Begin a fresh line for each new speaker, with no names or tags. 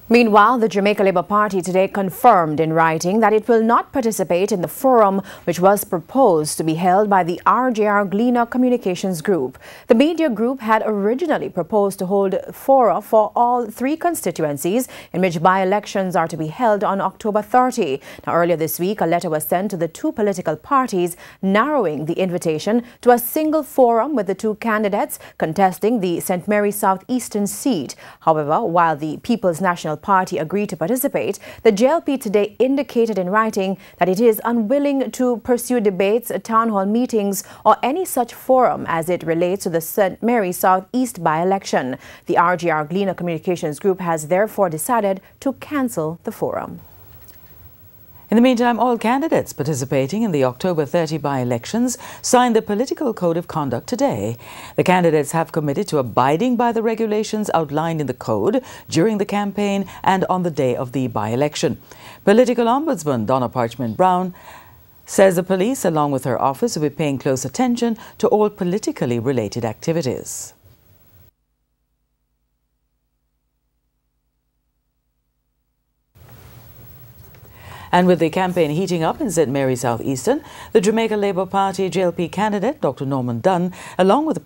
Meanwhile, the Jamaica Labour Party today confirmed in writing that it will not participate in the forum which was proposed to be held by the RJR Gleaner Communications Group. The media group had originally proposed to hold fora for all three constituencies in which by-elections are to be held on October 30. Now, earlier this week, a letter was sent to the two political parties narrowing the invitation to a single forum with the two candidates contesting the St. Mary's South Eastern seat. However, while the People's National Party agreed to participate, the JLP today indicated in writing that it is unwilling to pursue debates, town hall meetings or any such forum as it relates to the St. Mary's South East by-election. The RJR Gleaner Communications Group has therefore decided to cancel the forum.
In the meantime, all candidates participating in the October 30 by-elections signed the Political Code of Conduct today. The candidates have committed to abiding by the regulations outlined in the code during the campaign and on the day of the by-election. Political Ombudsman Donna Parchment-Brown says the police, along with her office, will be paying close attention to all politically related activities. And with the campaign heating up in St. Mary's South Eastern, the Jamaica Labour Party JLP candidate, Dr. Norman Dunn, along with the